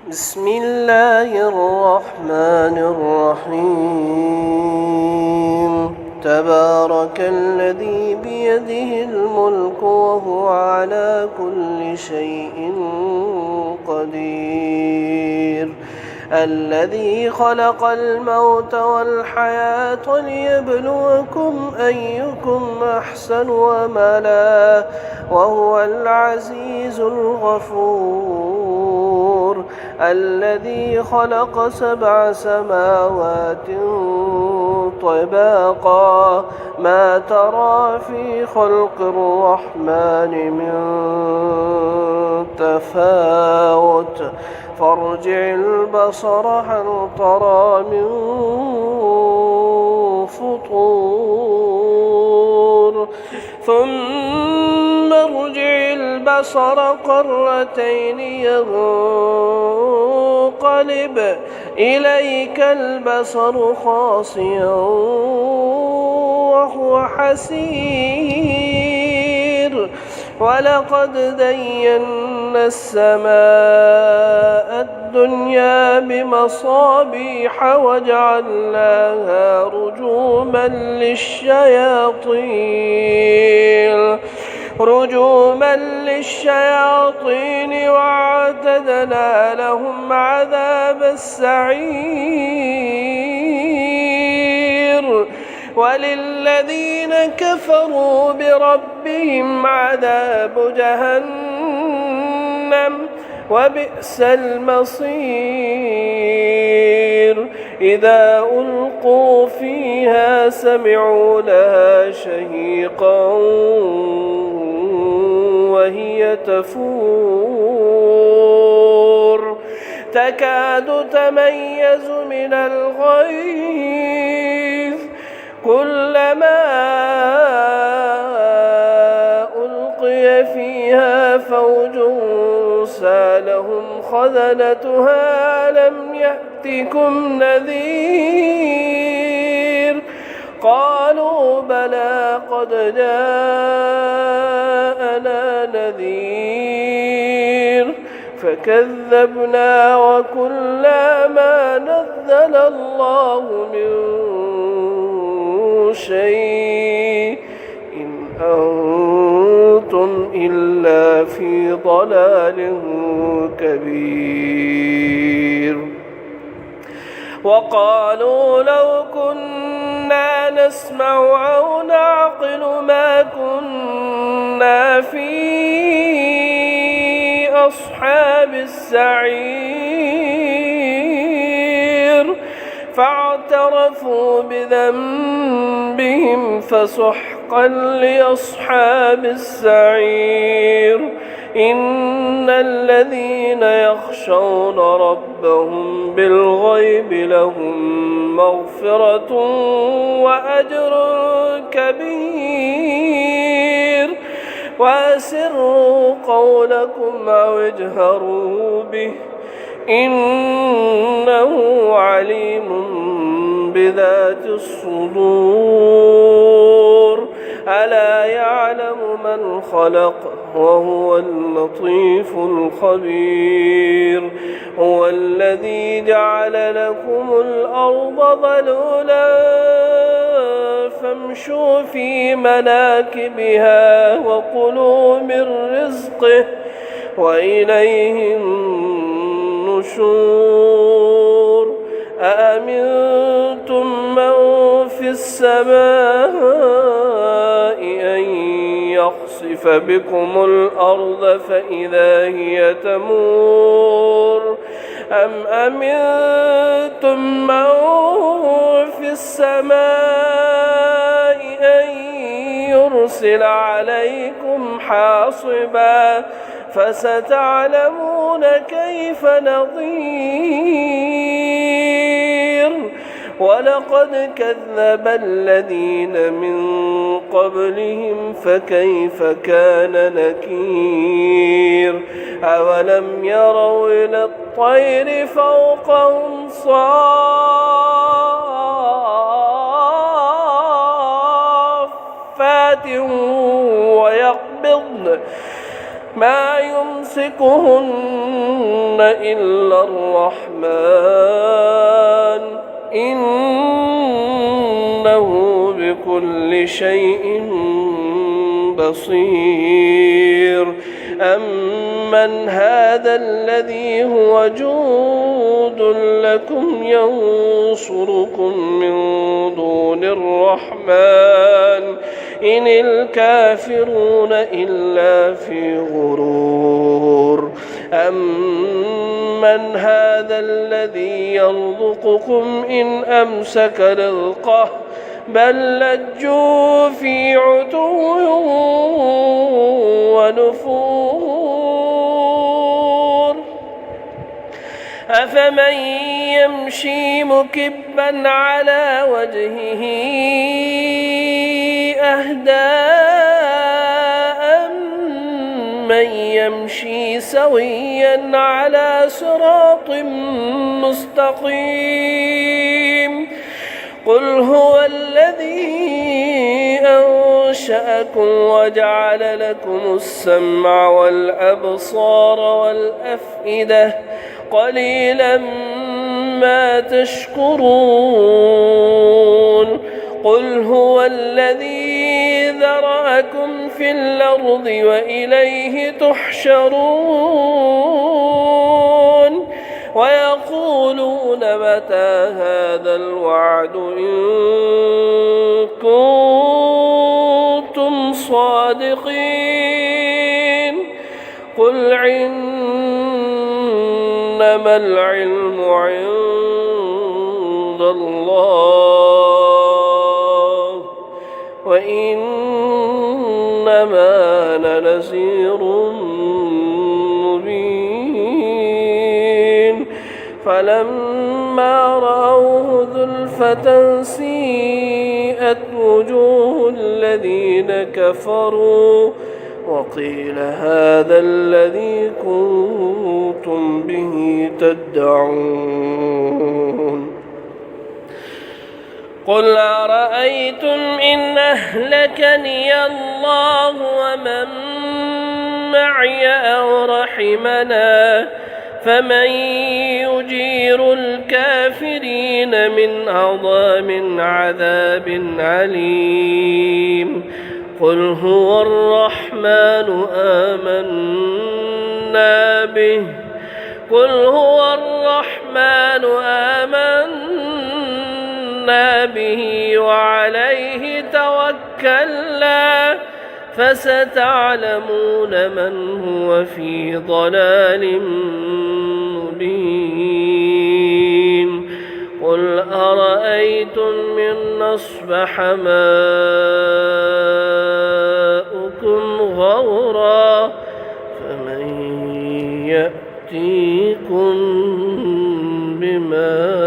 بسم الله الرحمن الرحيم تبارك الذي بيده الملك وهو على كل شيء قدير الذي خلق الموت والحياة ليبلوكم أيكم أحسن عملا وهو العزيز الغفور الذي خلق 7 سماوات طباقا ما ترى في خلق الرحمن من تفاوت فارجع البصر هل ترى من فطور ثم ارجع البصر كرتين ينقلب إليك البصر خاسئا وهو حسير ولقد زينا السماء الدنيا بمصابيح وجعلناها رجوما للشياطين وأعتدنا لهم عذاب السعير وللذين كفروا بربهم عذاب جهنم وبئس المصير إذا ألقوا فيها سمعوا لها شهيقا وهي تفور تكاد تميز من الغيظ كلما ألقي فيها فوج سالهم خزنتها لم يأتكم نذير قالوا بلى قد جاءنا نذير فكذبنا وقلنا ما نزل الله من شيء إن أنتم إلا في ضلال كبير وقالوا لو كنا نسمع أو نعقل ما كنا في أصحاب السعير فاعترفوا بذنبهم فسحقا لأصحاب السعير إن الذين يخشون ربهم بالغيب لهم مغفرة وأجر كبير وأسروا قولكم أو اجهروا به إنه عليم بذات الصدور ألا يعلم من خلق وهو اللطيف الخبير هو الذي جعل لكم الأرض ذلولا فامشوا في مناكبها وكلوا من رزقه وإليه النشور أأمنتم من في السماء أن يخسف بكم الأرض فإذا هي تمور أم أمنتم من في السماء أن يرسل عليكم حاصبا فستعلمون كيف نظير ولقد كذب الذين من قبلهم فكيف كان نكير أولم يروا إلى الطير فوقهم صافات ويقبضن ما يمسكهن إلا الرحمن إنه بكل شيء بصير أمن هذا الذي هو جند لكم ينصركم من دون الرحمن إن الكافرون إلا في غرور أمن هذا الذي يرزقكم إن أمسك رزقه بل لجوا في عتو ونفور أفمن يمشي مكبا على وجهه أهدى من يمشي سويا على صراط مستقيم قل هو الذي أنشأكم وجعل لكم السمع والأبصار والأفئدة قليلا ما تشكرون قل هو الذي ذرأكم في الأرض وإليه تحشرون ويقولون متى هذا الوعد إن كنتم صادقين قل إنما العلم عند الله وإنما أنا نذير مبين فلما رأوه زلفة سيئت وجوه الذين كفروا وقيل هذا الذي كنتم به تدعون قل أرأيتم إن أهلكني الله ومن معي أو رحمنا فمن يجير الكافرين من عذاب عليم قل هو الرحمن آمنا به قل هو الرحمن آمنا به وعليه توكلنا فستعلمون من هو في ضلال مبين قل أرأيتم من أصبح ماؤكم غورا فمن يأتيكم بماء